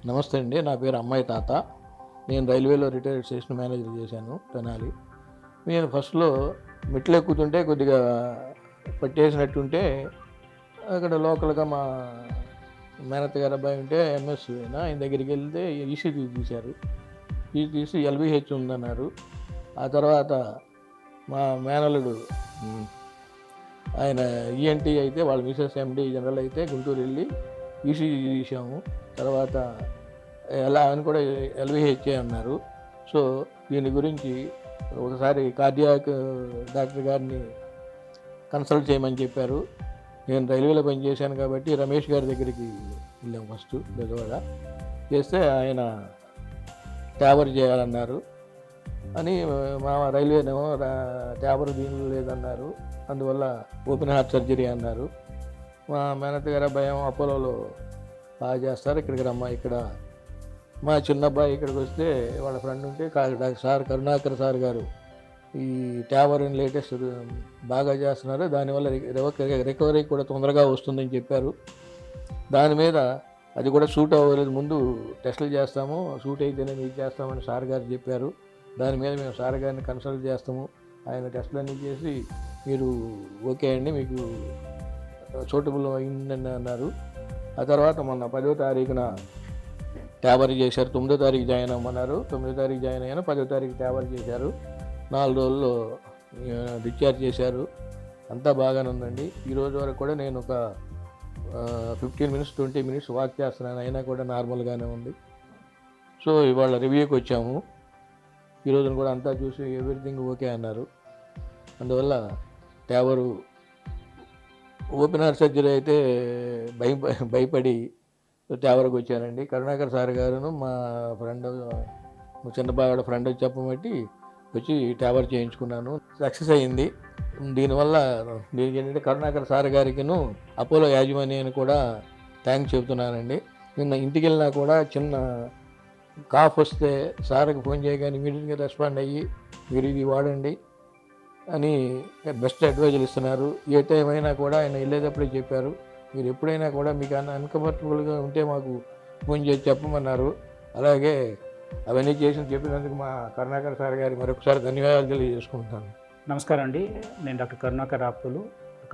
నమస్తే అండి, నా పేరు అమ్మాయి తాత. నేను రైల్వేలో రిటైర్డ్ స్టేషన్ మేనేజర్ చేశాను, తెనాలి. నేను ఫస్ట్లో మెట్లు ఎక్కుతుంటే కొద్దిగా పట్టేసినట్టుంటే అక్కడ లోకల్గా మా మేనత్త గారి అబ్బాయి ఉంటే ఎంఎస్ ఆయన దగ్గరికి వెళ్తే ఈసీజీ తీశారు. ఈసీ తీసి ఎల్బిహెచ్ ఉందన్నారు. ఆ తర్వాత మా మేనల్లుడు ఆయన ఈఎన్టీ అయితే వాళ్ళ మిసెస్ ఎండి జనరల్ అయితే గుంటూరు వెళ్ళి ఈసీజీ తీసాము. తర్వాత ఎలా అని కూడా ఎల్విహెచ్ఏ అన్నారు. సో దీని గురించి ఒకసారి కార్డియాక్ డాక్టర్ గారిని కన్సల్ట్ చేయమని చెప్పారు. నేను రైల్వేలో పనిచేశాను కాబట్టి రమేష్ గారి దగ్గరికి వెళ్ళాం ఫస్ట్ బెజవాడ. చేస్తే ఆయన ట్యావర్ చేయాలన్నారు అని మా రైల్వేనేమో ట్యావర్ దీనిలో లేదన్నారు. అందువల్ల ఓపెన్ హార్ట్ సర్జరీ అన్నారు. మా మేనత్త గారి అబ్బాయి అపోలోలో బాగా చేస్తారు, ఇక్కడికి రమ్మా. ఇక్కడ మా చిన్న అబ్బాయి ఇక్కడికి వస్తే వాళ్ళ ఫ్రెండ్ ఉంటే సార్ కరుణాకర్ సార్ గారు ఈ ట్యావర్ లేటెస్ట్ బాగా చేస్తున్నారు, దానివల్ల రికవరీ కూడా తొందరగా వస్తుందని చెప్పారు. దాని మీద అది కూడా సూట్ అవ్వలేదు, ముందు టెస్టులు చేస్తాము, సూట్ అయితేనే మీకు చేస్తామని సార్ గారు చెప్పారు. దాని మీద మేము సార్ గారిని కన్సల్ట్ చేస్తాము. ఆయన టెస్టులన్నీ చేసి మీరు ఓకే అండి మీకు సూటబుల్ అయిందని అన్నారు. ఆ తర్వాత మొన్న 10వ తారీఖున ట్యావర్ చేశారు. 9వ తారీఖు జాయిన్ అవ్వమన్నారు. 9వ తారీఖు జాయిన్ అయ్యాను. 10వ తారీఖు ట్యావర్ చేశారు. 4 రోజుల్లో డిశ్చార్జ్ చేశారు. అంతా బాగానే ఉందండి. ఈ రోజు వరకు కూడా నేను ఒక 15 మినిట్స్ 20 మినిట్స్ వాక్ చేస్తున్నాను, అయినా కూడా నార్మల్గానే ఉంది. సో ఇవాళ రివ్యూకి వచ్చాము. ఈ రోజున కూడా అంతా చూసి ఎవ్రీథింగ్ ఓకే అన్నారు. అందువల్ల ట్యావరు ఓపెన్ హార్ట్ సర్జరీ అయితే భయపడి ట్యావర్కి వచ్చానండి. కరుణాకర్ సార్ గారును మా ఫ్రెండ్ మా చిన్నబావాడ ఫ్రెండ్ చెప్పబట్టి వచ్చి ట్యావర్ చేయించుకున్నాను. సక్సెస్ అయ్యింది. దీనివల్ల దీనికి ఏంటంటే కరుణాకర్ సార్ గారికిను అపోలో యాజమాన్యాన్ని కూడా థ్యాంక్స్ చెబుతున్నానండి. నిన్న ఇంటికి వెళ్ళినా కూడా చిన్న కాఫ్ వస్తే సార్కి ఫోన్ చేయగానే ఇమీడియట్గా రెస్పాండ్ అయ్యి మీరు ఇది వాడండి అని బెస్ట్ అడ్వైజులు ఇస్తున్నారు. ఏ టైం అయినా కూడా ఆయన వెళ్ళేటప్పుడే చెప్పారు, మీరు ఎప్పుడైనా కూడా మీకు అన్కంఫర్టబుల్గా ఉంటే మాకు ఫోన్ చేసి చెప్పమన్నారు. అలాగే అవన్నీ చేసి చెప్పినందుకు మా కరుణాకర్ సార్ గారి మరొకసారి ధన్యవాదాలు తెలియజేసుకుంటాను. నమస్కారం అండి, నేను doctor Karunakar Rapolu,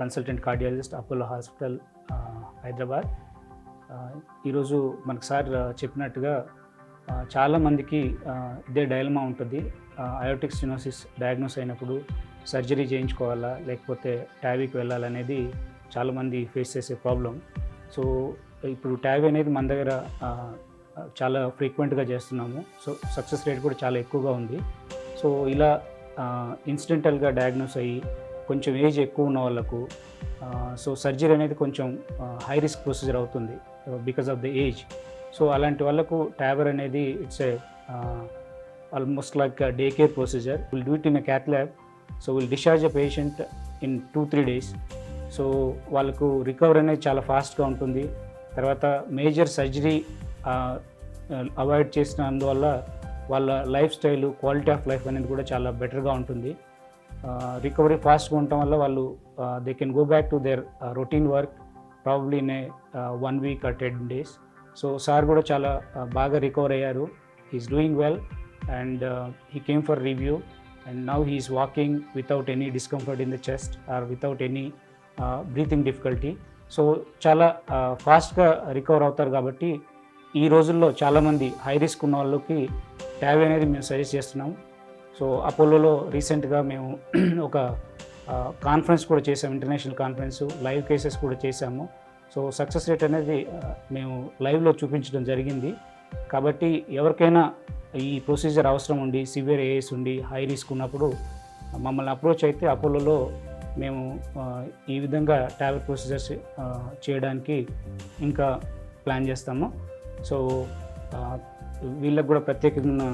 consultant cardiologist, Apollo hospital Hyderabad. ఈరోజు మనకు సార్ చెప్పినట్టుగా చాలామందికి ఇదే డైలమా ఉంటుంది. అయోటిక్ స్టెనోసిస్ డయాగ్నోస్ అయినప్పుడు సర్జరీ చేయించుకోవాలా లేకపోతే ట్యావీకి వెళ్ళాలనేది చాలామంది ఫేస్ చేసే ప్రాబ్లం. సో ఇప్పుడు ట్యావీ అనేది మన దగ్గర చాలా ఫ్రీక్వెంట్గా చేస్తున్నాము. సో సక్సెస్ రేట్ కూడా చాలా ఎక్కువగా ఉంది. సో ఇలా ఇన్సిడెంటల్గా డయాగ్నోస్ అయ్యి కొంచెం ఏజ్ ఎక్కువ ఉన్న వాళ్ళకు సో సర్జరీ అనేది కొంచెం హై రిస్క్ ప్రొసీజర్ అవుతుంది because of the age. So అలాంటి వాళ్ళకు ట్యావర్ అనేది it's a almost like day care procedure. Will do it in a cath lab. So will discharge a patient in 2-3 days. So వాళ్ళకు recovery అనేది చాలా ఫాస్ట్గా ఉంటుంది. తర్వాత మేజర్ సర్జరీ అవాయిడ్ చేసిన అందువల్ల వాళ్ళ life style, quality of life అనేది కూడా చాలా బెటర్గా ఉంటుంది. రికవరీ ఫాస్ట్గా ఉండటం వల్ల వాళ్ళు they can go back to their routine work probably in a 1 week or 10 days. So sir కూడా చాలా బాగా రికవర్ అయ్యారు. He's doing well and he came for review and now he is walking without any discomfort in the chest or without any breathing difficulty. So చాలా ఫాస్ట్గా recover అవుతారు. కాబట్టి ఈ రోజుల్లో చాలామంది హై రిస్క్ ఉన్న వాళ్ళకి ట్యావీ అనేది మేము సజెస్ట్ చేస్తున్నాం. సో అపోలోలో రీసెంట్గా మేము ఒక కాన్ఫరెన్స్ కూడా చేసాము, ఇంటర్నేషనల్ కాన్ఫరెన్స్, లైవ్ కేసెస్ కూడా చేశాము. సో సక్సెస్ రేట్ అనేది మేము లైవ్లో చూపించడం జరిగింది. కాబట్టి ఎవరికైనా ఈ ప్రొసీజర్ అవసరం ఉండి సివియర్ ఏఎస్ ఉండి హై రిస్క్ ఉన్నప్పుడు మమ్మల్ని అప్రోచ్ అయితే అపోలోలో మేము ఈ విధంగా ట్యావర్ ప్రొసీజర్స్ చేయడానికి ఇంకా ప్లాన్ చేస్తాము. సో వీళ్ళకి కూడా ప్రత్యేకమైన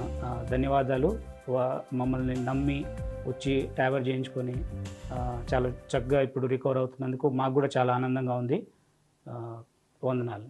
ధన్యవాదాలు. మమ్మల్ని నమ్మి వచ్చి ట్యావర్ చేయించుకొని చాలా చక్కగా ఇప్పుడు రికవర్ అవుతున్నందుకు మాకు కూడా చాలా ఆనందంగా ఉంది. వందనాలు.